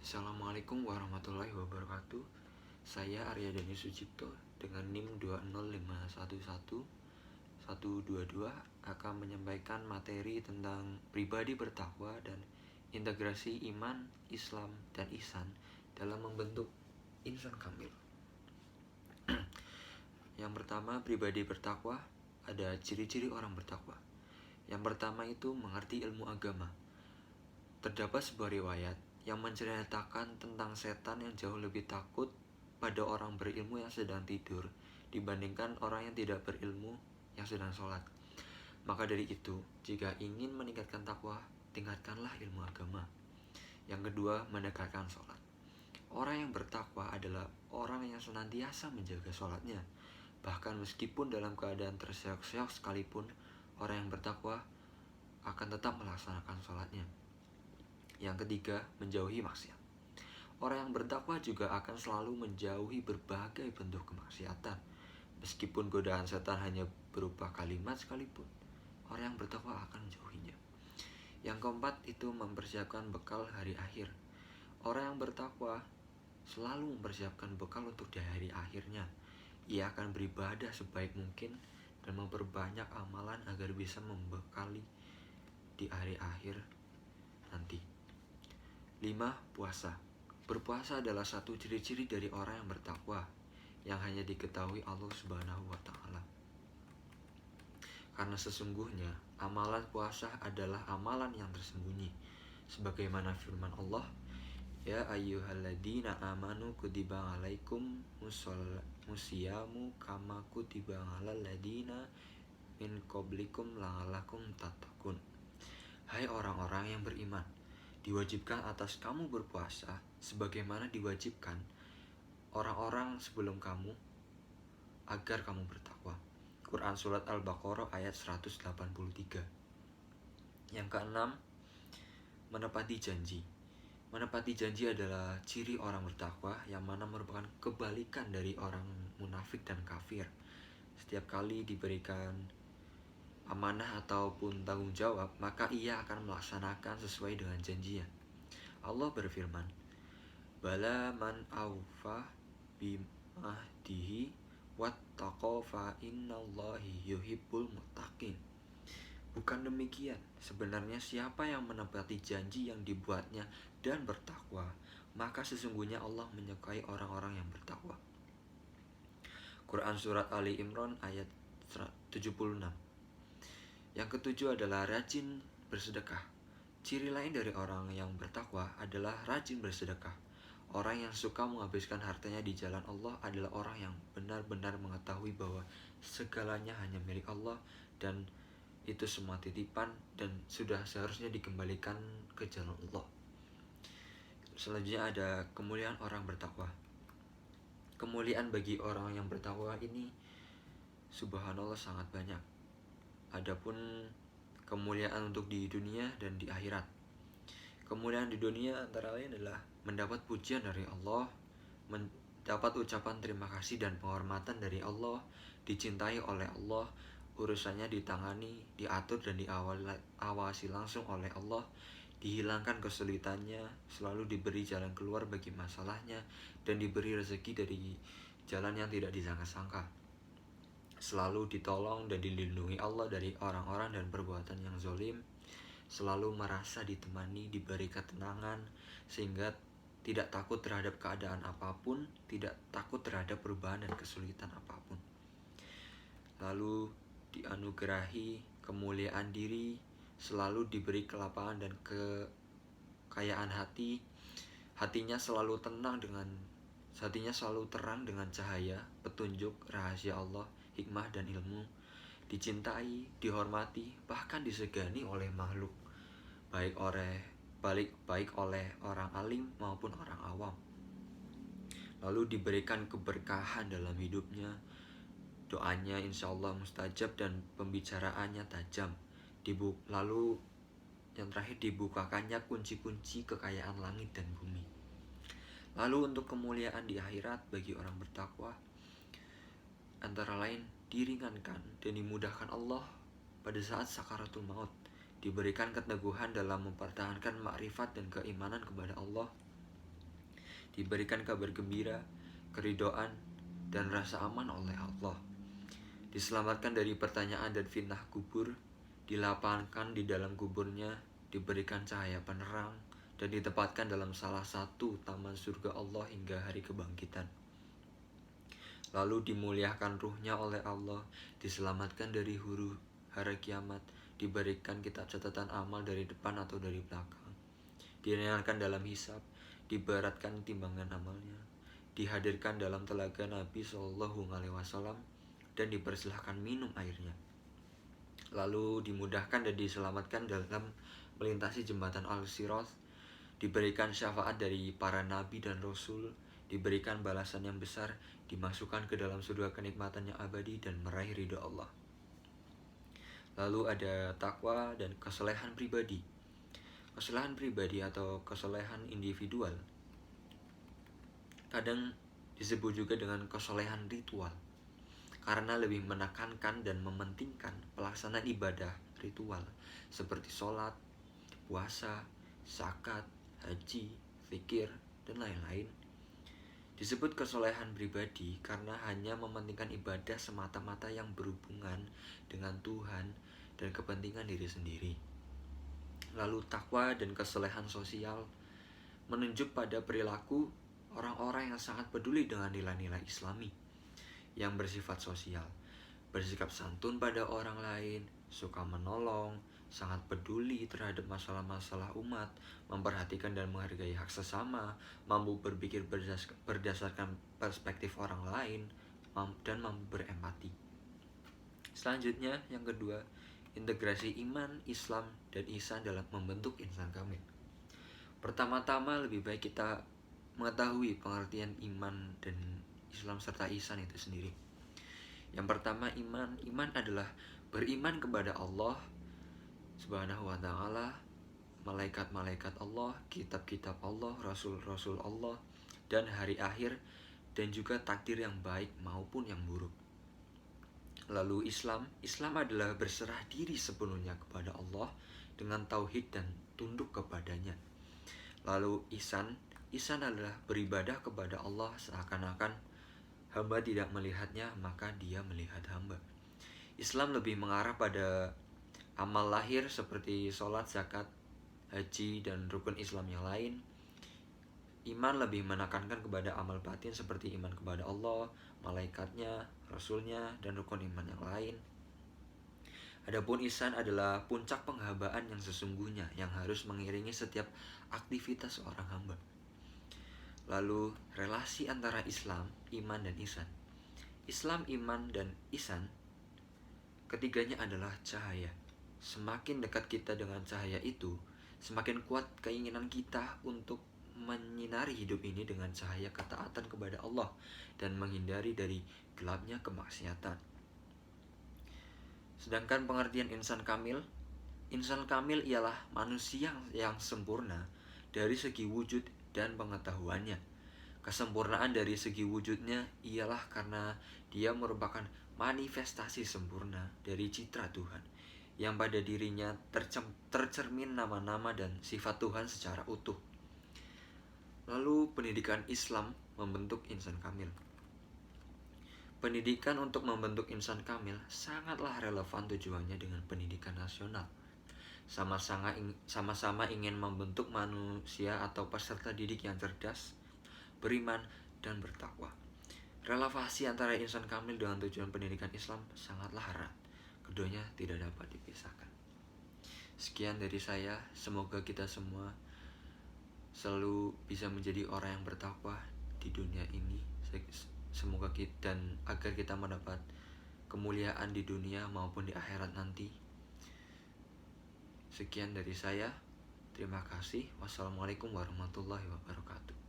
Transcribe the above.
Assalamualaikum warahmatullahi wabarakatuh. Saya Arya Dani Sucipto dengan NIM 205511122 akan menyampaikan materi tentang pribadi bertakwa dan integrasi iman, Islam, dan ihsan dalam membentuk insan kamil. Yang pertama, pribadi bertakwa. Ada ciri-ciri orang bertakwa. Yang pertama itu mengerti ilmu agama. Terdapat sebuah riwayat yang menceritakan tentang setan yang jauh lebih takut pada orang berilmu yang sedang tidur dibandingkan orang yang tidak berilmu yang sedang sholat. Maka dari itu, jika ingin meningkatkan takwa, tingkatkanlah ilmu agama. Yang kedua, mendekatkan sholat. Orang yang bertakwa adalah orang yang senantiasa menjaga sholatnya. Bahkan meskipun dalam keadaan terseok-seok sekalipun, orang yang bertakwa akan tetap melaksanakan sholatnya. Yang ketiga, menjauhi maksiat. Orang yang bertakwa juga akan selalu menjauhi berbagai bentuk kemaksiatan. Meskipun godaan setan hanya berupa kalimat sekalipun, orang yang bertakwa akan menjauhinya. Yang keempat itu mempersiapkan bekal hari akhir. Orang yang bertakwa selalu mempersiapkan bekal untuk di hari akhirnya. Ia akan beribadah sebaik mungkin dan memperbanyak amalan agar bisa membekali di hari akhir nanti. 5. Puasa. Berpuasa adalah satu ciri-ciri dari orang yang bertakwa yang hanya diketahui Allah Subhanahu wa Ta'ala. Karena sesungguhnya amalan puasa adalah amalan yang tersembunyi, sebagaimana firman Allah, ya ayyuhalladzina amanu kutiba alaikum musiyamu kama kutiba alal ladzina min qablikum la'allakum tattaqun. Hai orang-orang yang beriman, diwajibkan atas kamu berpuasa sebagaimana diwajibkan orang-orang sebelum kamu agar kamu bertakwa. Quran Surat Al-Baqarah ayat 183. Yang keenam, menepati janji. Menepati janji adalah ciri orang bertakwa yang mana merupakan kebalikan dari orang munafik dan kafir. Setiap kali diberikan amanah ataupun tanggung jawab, maka ia akan melaksanakan sesuai dengan janjinya. Allah berfirman, bala man awfa bimahdihi wattaqa fa innallahi yuhibbul muttaqin. Bukan demikian, sebenarnya siapa yang menepati janji yang dibuatnya dan bertakwa, maka sesungguhnya Allah menyukai orang-orang yang bertakwa. Quran Surat Ali Imran ayat 76. Yang ketujuh adalah rajin bersedekah. Ciri lain dari orang yang bertakwa adalah rajin bersedekah. Orang yang suka menghabiskan hartanya di jalan Allah adalah orang yang benar-benar mengetahui bahwa segalanya hanya milik Allah dan itu semua titipan dan sudah seharusnya dikembalikan ke jalan Allah. Selanjutnya ada kemuliaan orang bertakwa. Kemuliaan bagi orang yang bertakwa ini subhanallah sangat banyak. Adapun kemuliaan untuk di dunia dan di akhirat. Kemuliaan di dunia antara lain adalah mendapat pujian dari Allah, mendapat ucapan terima kasih dan penghormatan dari Allah, dicintai oleh Allah, urusannya ditangani, diatur dan diawasi langsung oleh Allah, dihilangkan kesulitannya, selalu diberi jalan keluar bagi masalahnya, dan diberi rezeki dari jalan yang tidak disangka-sangka. Selalu ditolong dan dilindungi Allah dari orang-orang dan perbuatan yang zalim, selalu merasa ditemani, diberi ketenangan, sehingga tidak takut terhadap keadaan apapun, tidak takut terhadap perubahan dan kesulitan apapun. Lalu dianugerahi kemuliaan diri, selalu diberi kelapangan dan kekayaan hati, hatinya selalu terang dengan cahaya, petunjuk, rahasia Allah, hikmah dan ilmu, dicintai, dihormati, bahkan disegani oleh makhluk, baik oleh orang alim maupun orang awam. Lalu diberikan keberkahan dalam hidupnya, doanya insya Allah mustajab dan pembicaraannya tajam. Lalu yang terakhir dibukakannya kunci-kunci kekayaan langit dan bumi. Lalu untuk kemuliaan di akhirat bagi orang bertakwa, antara lain diringankan dan dimudahkan Allah pada saat sakaratul maut, diberikan keteguhan dalam mempertahankan makrifat dan keimanan kepada Allah, diberikan kabar gembira, keridhaan, dan rasa aman oleh Allah. Diselamatkan dari pertanyaan dan fitnah kubur, dilapangkan di dalam kuburnya, diberikan cahaya penerang, dan ditempatkan dalam salah satu taman surga Allah hingga hari kebangkitan. Lalu dimuliakan ruhnya oleh Allah, diselamatkan dari huru hara kiamat, diberikan kitab catatan amal dari depan atau dari belakang, diringankan dalam hisab, diberatkan timbangan amalnya, dihadirkan dalam telaga Nabi Shallallahu Alaihi Wasallam, dan dipersilahkan minum airnya. Lalu dimudahkan dan diselamatkan dalam melintasi jembatan Al-Sirat, diberikan syafaat dari para nabi dan rasul, diberikan balasan yang besar, dimasukkan ke dalam surga kenikmatan yang abadi, dan meraih ridha Allah. Lalu ada takwa dan kesolehan pribadi. Kesolehan pribadi atau kesolehan individual kadang disebut juga dengan kesolehan ritual, karena lebih menekankan dan mementingkan pelaksanaan ibadah ritual seperti sholat, puasa, zakat, haji, zikir, dan lain-lain. Disebut kesolehan pribadi karena hanya mementingkan ibadah semata-mata yang berhubungan dengan Tuhan dan kepentingan diri sendiri. Lalu takwa dan kesolehan sosial menunjuk pada perilaku orang-orang yang sangat peduli dengan nilai-nilai Islami, yang bersifat sosial, bersikap santun pada orang lain, suka menolong, sangat peduli terhadap masalah-masalah umat, memperhatikan dan menghargai hak sesama, mampu berpikir berdasarkan perspektif orang lain, dan mampu berempati. Selanjutnya, yang kedua, integrasi iman, Islam, dan ihsan dalam membentuk insan kamil. Pertama-tama lebih baik kita mengetahui pengertian iman dan Islam serta ihsan itu sendiri. Yang pertama, iman. Iman adalah beriman kepada Allah Subhanahu wa ta'ala, malaikat-malaikat Allah, kitab-kitab Allah, rasul-rasul Allah, dan hari akhir, dan juga takdir yang baik maupun yang buruk. Lalu Islam. Islam adalah berserah diri sepenuhnya kepada Allah dengan tauhid dan tunduk kepadanya. Lalu ihsan. Ihsan adalah beribadah kepada Allah seakan-akan hamba tidak melihatnya, maka dia melihat hamba. Islam lebih mengarah pada amal lahir seperti sholat, zakat, haji, dan rukun Islam yang lain. Iman lebih menekankan kepada amal batin seperti iman kepada Allah, malaikatnya, rasulnya, dan rukun iman yang lain. Adapun ihsan adalah puncak penghambaan yang sesungguhnya yang harus mengiringi setiap aktivitas seorang hamba. Lalu relasi antara Islam, iman, dan ihsan. Islam, iman, dan ihsan, ketiganya adalah cahaya. Semakin dekat kita dengan cahaya itu, semakin kuat keinginan kita untuk menyinari hidup ini dengan cahaya ketaatan kepada Allah dan menghindari dari gelapnya kemaksiatan. Sedangkan pengertian insan kamil ialah manusia yang sempurna dari segi wujud dan pengetahuannya. Kesempurnaan dari segi wujudnya ialah karena dia merupakan manifestasi sempurna dari citra Tuhan, yang pada dirinya tercermin nama-nama dan sifat Tuhan secara utuh. Lalu pendidikan Islam membentuk insan kamil. Pendidikan untuk membentuk insan kamil sangatlah relevan tujuannya dengan pendidikan nasional. Sama-sama ingin membentuk manusia atau peserta didik yang cerdas, beriman, dan bertakwa. Relasi antara insan kamil dengan tujuan pendidikan Islam sangatlah erat. Keduanya tidak dapat dipisahkan. Sekian dari saya, semoga kita semua selalu bisa menjadi orang yang bertakwa di dunia ini. Semoga kita, dan agar kita mendapat kemuliaan di dunia maupun di akhirat nanti. Sekian dari saya. Terima kasih. Wassalamualaikum warahmatullahi wabarakatuh.